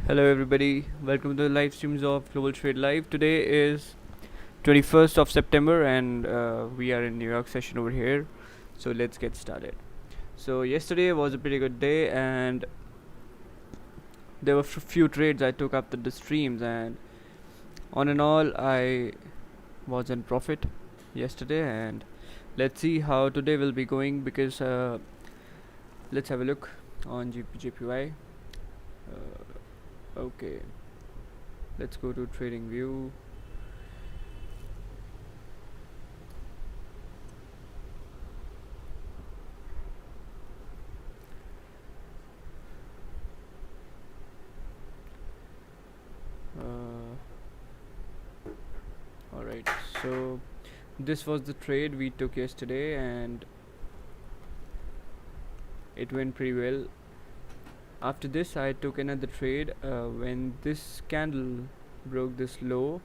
Hello everybody, welcome to the live streams of Global Trade Live. Today is 21st of September and we are in New York session over here. So let's get started. So yesterday was a pretty good day and there were few trades I took after the streams, and on and all I was in profit yesterday, and let's see how today will be going because let's have a look on JPY. Okay, let's go to trading view. Alright, so this was the trade we took yesterday and it went pretty well. After this I took another trade when this candle broke this low.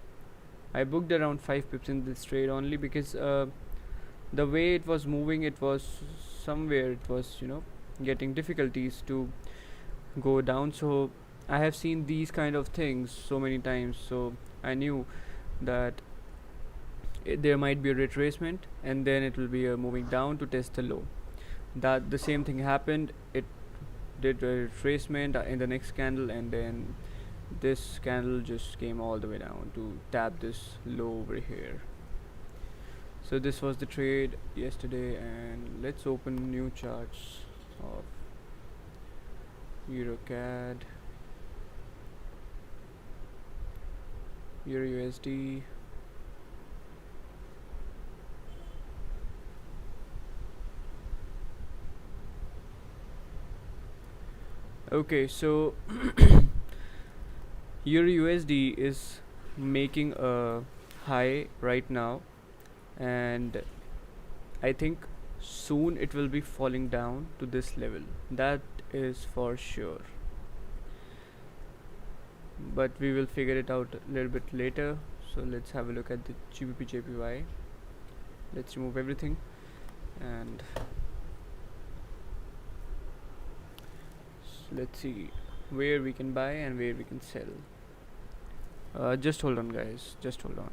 I booked around 5 pips in this trade only because the way it was moving, it was somewhere it was getting difficulties to go down. So I have seen these kind of things so many times, so I knew that there might be a retracement and then it will be moving down to test the low. That the same thing happened. It did a retracement in the next candle, and then this candle just came all the way down to tap this low over here. So this was the trade yesterday, and let's open new charts of EuroCAD, Euro USD. Okay, so Euro USD is making a high right now, and I think soon it will be falling down to this level. That is for sure. But we will figure it out a little bit later. So let's have a look at the GBP JPY. Let's remove everything and let's see where we can buy and where we can sell. Just hold on guys, just hold on.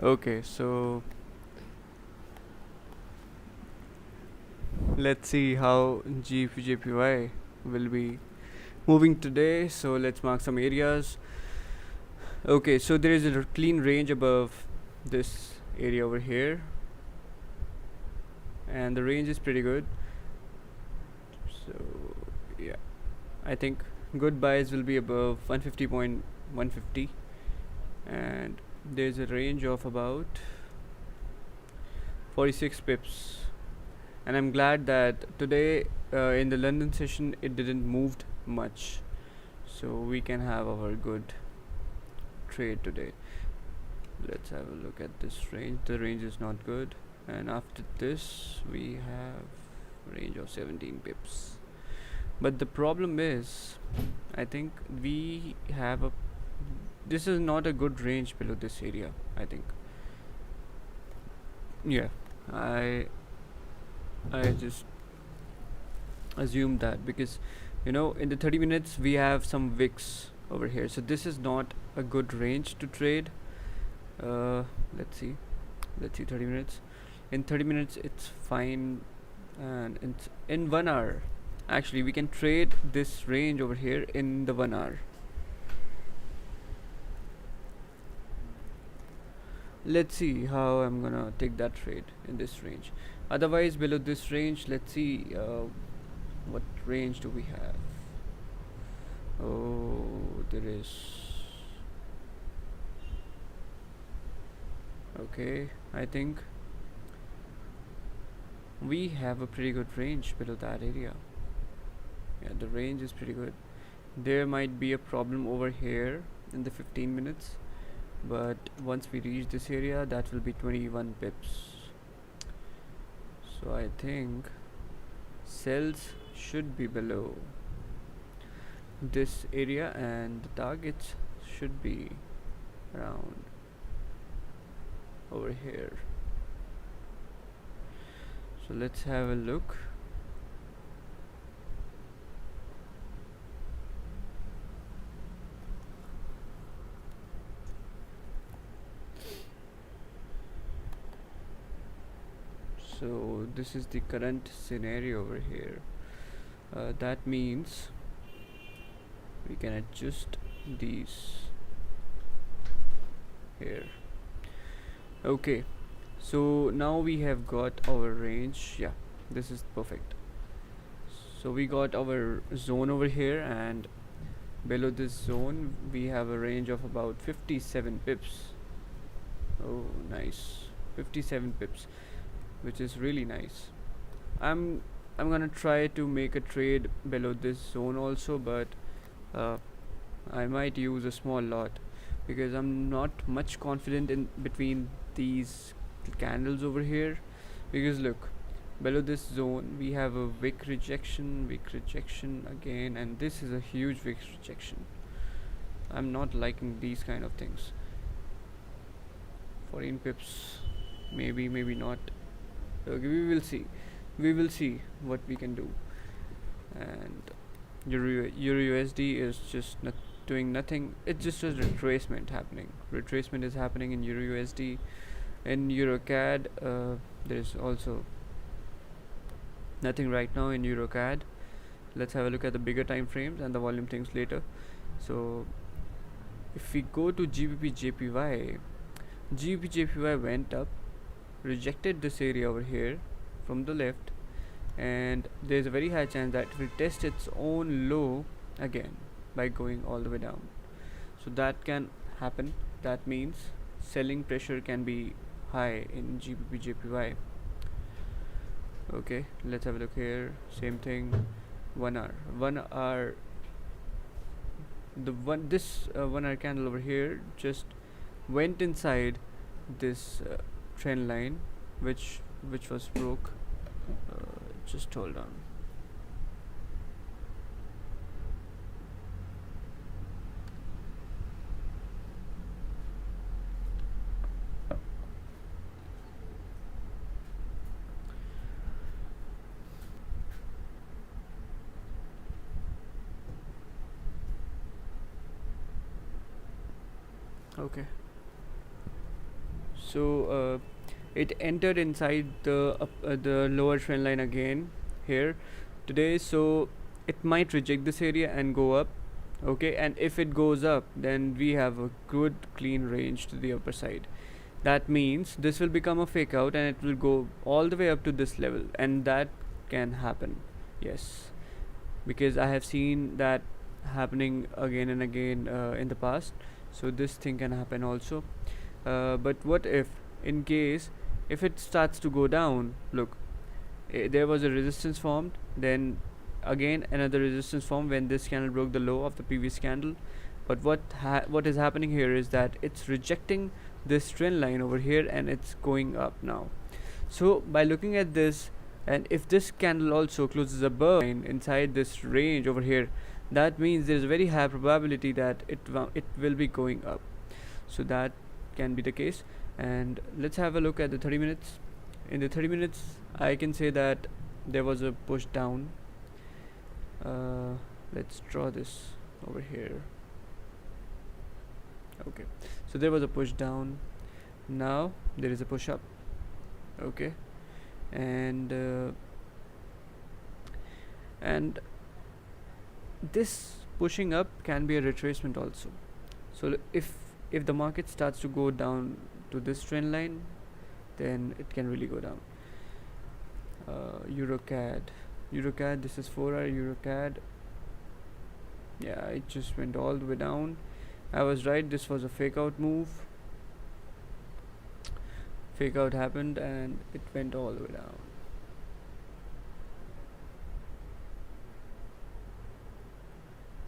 Okay, so let's see how GPJPY will be moving today. So let's mark some areas. Okay, so there is a clean range above this area over here, and the range is pretty good. So yeah, I think good buys will be above 150.150, and there's a range of about 46 pips. And I'm glad that today in the London session it didn't moved much, so we can have our good trade today. Let's have a look at this range. The range is not good, and after this we have range of 17 pips. But the problem is, I think we have a this is not a good range below this area, I think. Yeah, I I just assumed that because in the 30 minutes we have some wicks over here, so this is not a good range to trade. uh, let's see, 30 minutes. In 30 minutes it's fine, and it's in 1 hour. Actually, we can trade this range over here in the 1 hour. Let's see how I'm gonna take that trade in this range. Otherwise, below this range, let's see what range do we have. Oh, there is. Okay, I think we have a pretty good range below that area. Yeah, the range is pretty good. There might be a problem over here in the 15 minutes, but once we reach this area, that will be 21 pips. So I think sells should be below this area, and the targets should be around over here. So let's have a look. So this is the current scenario over here. That means we can adjust these here. Okay, so now we have got our range. Yeah, this is perfect. So we got our zone over here, and below this zone we have a range of about 57 pips. Oh, nice. 57 pips, which is really nice. I'm I'm gonna try to make a trade below this zone also, but uh, I might use a small lot because I'm not much confident in between these candles over here. Because look, below this zone we have a wick rejection again, and this is a huge wick rejection. I'm not liking these kind of things. 14 pips, maybe not. Okay, we will see what we can do. And Euro USD is just doing nothing. It's just a retracement happening. Retracement is happening in Euro USD. In Euro CAD, there is also nothing right now in Euro CAD. Let's have a look at the bigger time frames and the volume things later. So if we go to GBP JPY went up, rejected this area over here from the left, and there's a very high chance that it will test its own low again by going all the way down. So that can happen. That means selling pressure can be high in GBP JPY. Okay, let's have a look here. Same thing. 1 hour. The one this 1 hour candle over here just went inside this trend line, which was broke. Just hold on. Okay, it entered inside the lower trend line again here today, so it might reject this area and go up. Okay, and if it goes up, then we have a good clean range to the upper side. That means this will become a fake out and it will go all the way up to this level, and that can happen. Yes, because I have seen that happening again and again in the past, so this thing can happen also. But what if, in case, if it starts to go down, look, there was a resistance formed, then again another resistance formed when this candle broke the low of the previous candle. But what is happening here is that it's rejecting this trend line over here and it's going up now. So by looking at this, and if this candle also closes above inside this range over here, that means there's a very high probability that it will be going up. So that can be the case. And let's have a look at the 30 minutes. In the 30 minutes, I can say that there was a push down. Let's draw this over here. Okay, so there was a push down. Now there is a push up. Okay, and this pushing up can be a retracement also. So if the market starts to go down to this trend line, then it can really go down. EuroCAD, this is 4-hour EuroCAD. Yeah, it just went all the way down. I was right, this was a fake out move. Fake out happened and it went all the way down.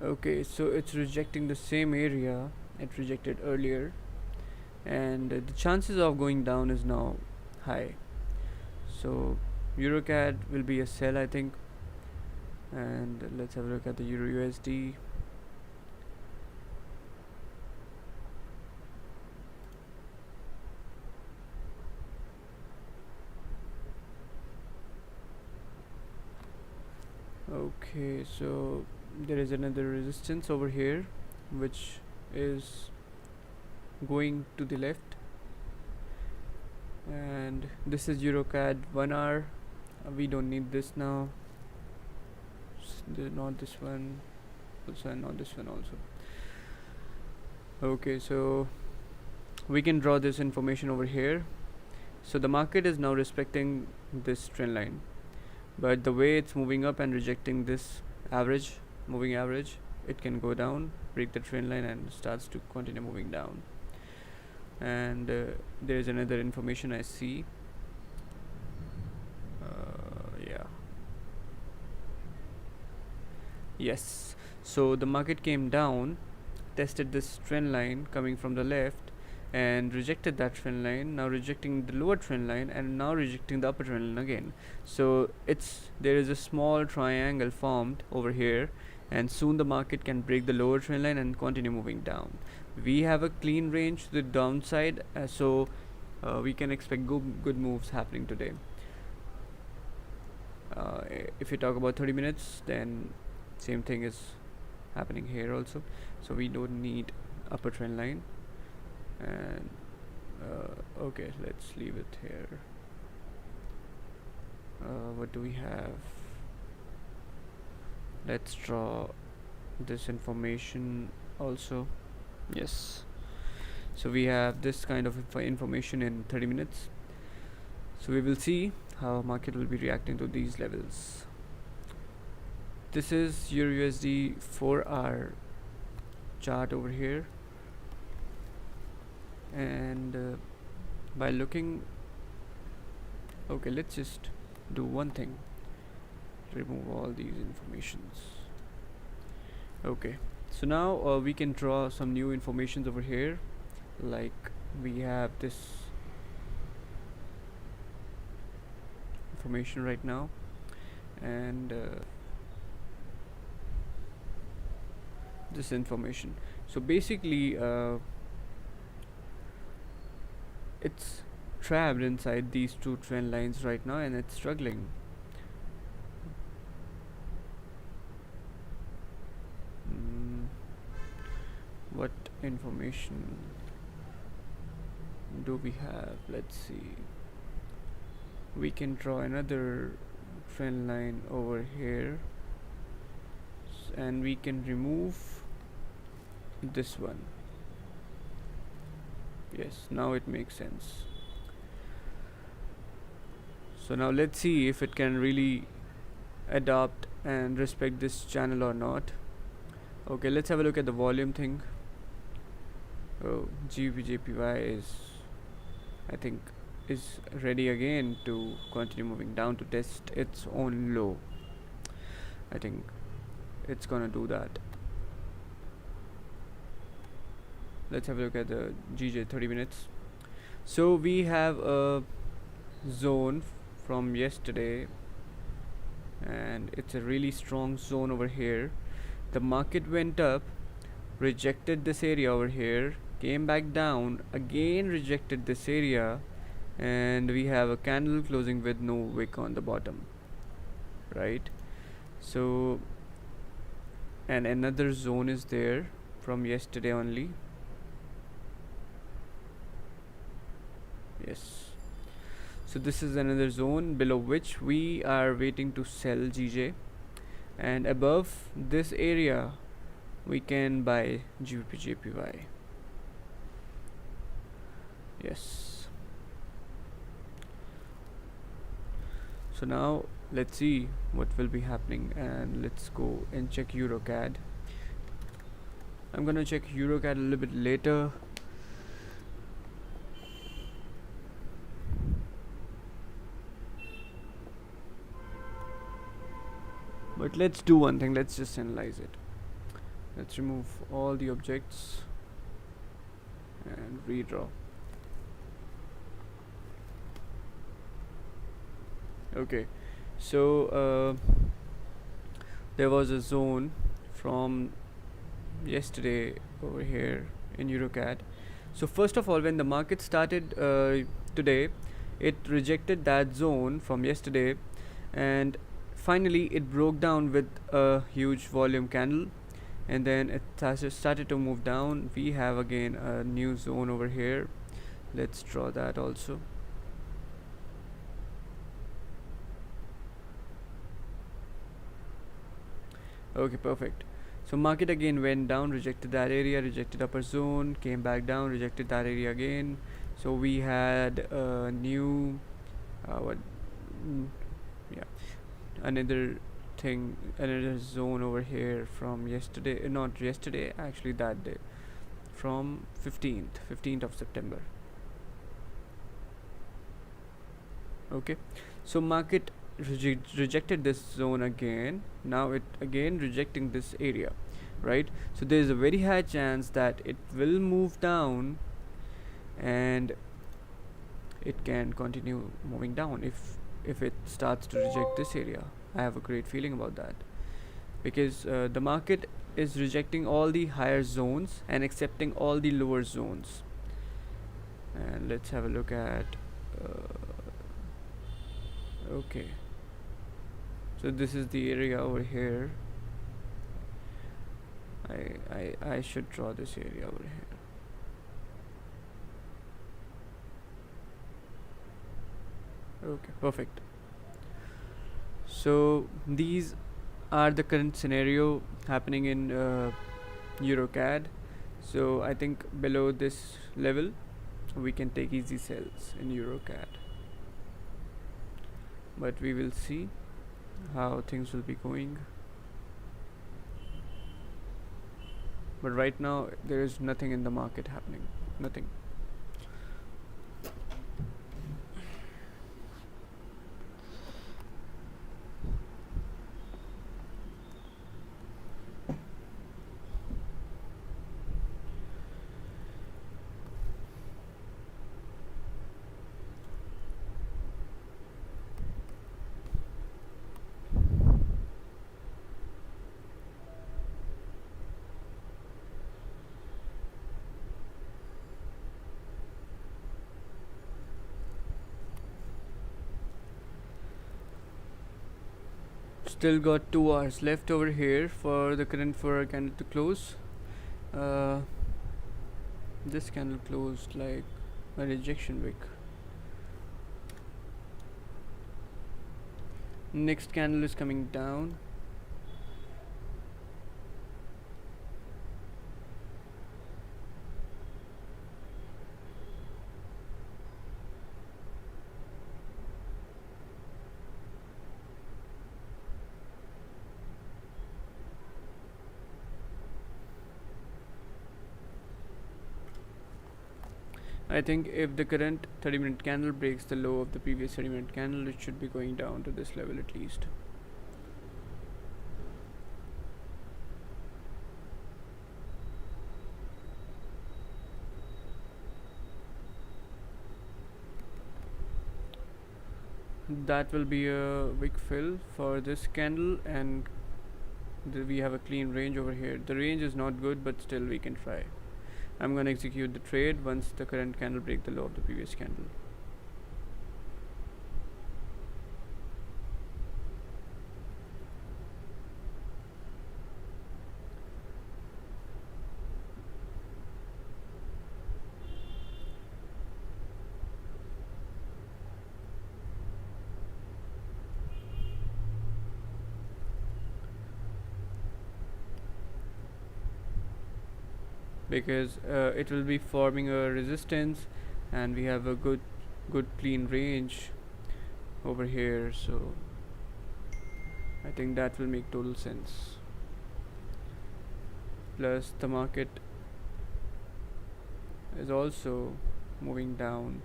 Okay, so it's rejecting the same area it rejected earlier, and the chances of going down is now high. So EuroCAD will be a sell, I think. And let's have a look at the Euro USD. Okay, so there is another resistance over here which is going to the left, and this is EuroCAD 1 hour. We don't need this now. Not this one also, and not this one also. Okay, so we can draw this information over here. So the market is now respecting this trend line, but the way it's moving up and rejecting this average, moving average, it can go down, break the trend line, and starts to continue moving down. And there is another information I see. Yeah, yes, so the market came down, tested this trend line coming from the left and rejected that trend line, now rejecting the lower trend line, and now rejecting the upper trend line again. So there is a small triangle formed over here, and soon the market can break the lower trend line and continue moving down. We have a clean range to the downside, so we can expect good moves happening today. If you talk about 30 minutes, then same thing is happening here also. So we don't need upper trend line. And okay, let's leave it here. What do we have? Let's draw this information also. Yes, so we have this kind of information in 30 minutes. So we will see how market will be reacting to these levels. This is Euro USD 4-hour chart over here, and by looking, okay, let's just do one thing, remove all these informations. Okay, so now we can draw some new informations over here. Like we have this information right now, and this information. So basically it's trapped inside these two trend lines right now, and it's struggling. What information do we have? Let's see. We can draw another trend line over here, and we can remove this one. Yes, now it makes sense. So now let's see if it can really adapt and respect this channel or not. Okay, let's have a look at the volume thing. Oh, GBJPY is, I think, is ready again to continue moving down to test its own low. I think it's gonna do that. Let's have a look at the GJ 30 minutes. So we have a zone from yesterday, and it's a really strong zone over here. The market went up, rejected this area over here, came back down, again rejected this area, and we have a candle closing with no wick on the bottom, right? So, and another zone is there from yesterday only. Yes, so this is another zone below which we are waiting to sell GJ, and above this area we can buy GBPJPY. Yes, so now let's see what will be happening, and let's go and check EuroCAD. I'm gonna check EuroCAD a little bit later. But let's do one thing, let's just analyze it. Let's remove all the objects and redraw. Okay, so there was a zone from yesterday over here in EuroCAD. So first of all, when the market started today, it rejected that zone from yesterday, and finally it broke down with a huge volume candle, and then it started to move down. We have again a new zone over here. Let's draw that also. Okay, perfect. So market again went down, rejected that area, rejected upper zone, came back down, rejected that area again. So we had a new another thing, another zone over here from yesterday, not yesterday, actually that day, from 15th of September. Okay, so market rejected this zone again. Now it again rejecting this area, right? So there is a very high chance that it will move down, and it can continue moving down if it starts to reject this area. I have a great feeling about that, because the market is rejecting all the higher zones and accepting all the lower zones. And let's have a look at okay, so this is the area over here. I should draw this area over here. Okay, perfect. So these are the current scenario happening in EuroCAD. So I think below this level we can take easy sells in EuroCAD, but we will see how things will be going. But right now there is nothing in the market happening, nothing. Still got 2 hours left over here for the current for candle to close. This candle closed like a rejection wick. Next candle is coming down. I think if the current 30-minute candle breaks the low of the previous 30-minute candle, it should be going down to this level at least. That will be a wick fill for this candle, and we have a clean range over here. The range is not good, but still we can try. I'm going to execute the trade once the current candle break the low of the previous candle. Because it will be forming a resistance, and we have a good clean range over here, so I think that will make total sense. Plus the market is also moving down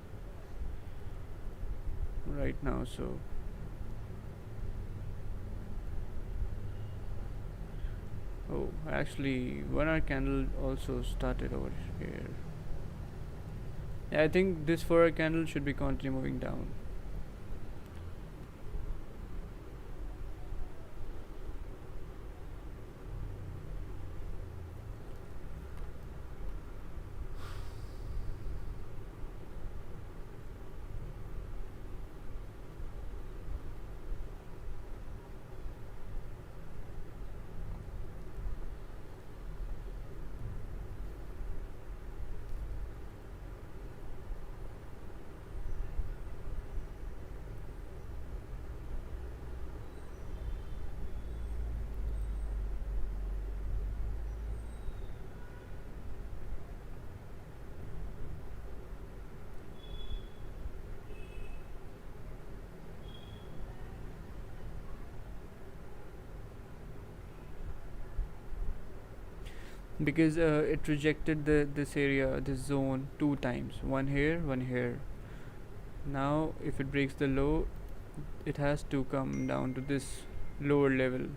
right now, so oh, actually 1 hour candle also started over here. Yeah, I think this 4 hour candle should be continue moving down. Because it rejected this area, this zone 2 times, one here, one here. Now if it breaks the low, it has to come down to this lower level.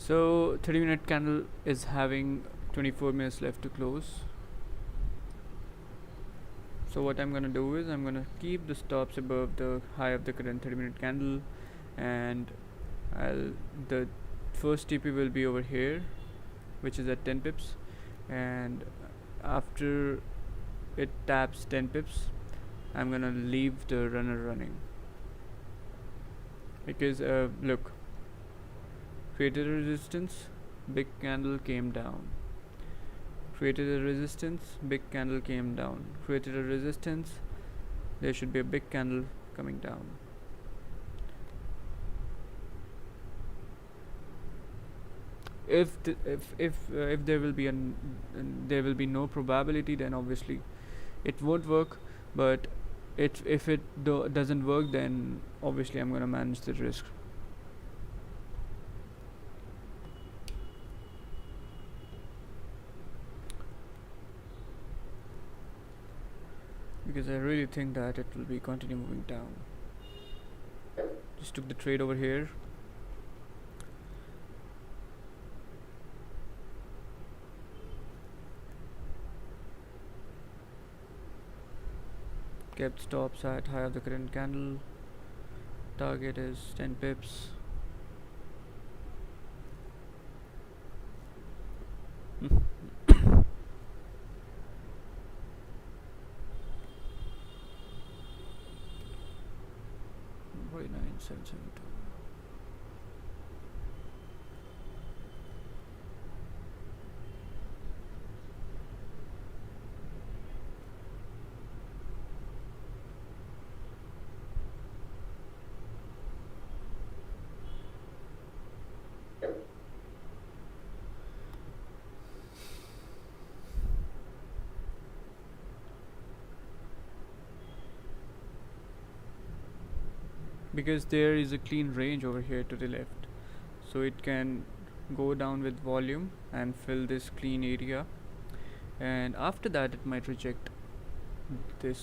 So 30-minute candle is having 24 minutes left to close. So what I'm gonna do is I'm gonna keep the stops above the high of the current 30-minute candle, and the first TP will be over here, which is at 10 pips, and after it taps 10 pips, I'm gonna leave the runner running, because look, created a resistance, big candle came down, created a resistance, big candle came down, created a resistance, there should be a big candle coming down. If there will be there will be no probability, then obviously it won't work, but if it doesn't work, then obviously I'm gonna manage the risk. Because I really think that it will be continue moving down. just took the trade over here. Kept stops at high of the current candle. Target is 10 pips. Mm. 49,772. Because there is a clean range over here to the left, so it can go down with volume and fill this clean area, and after that it might reject this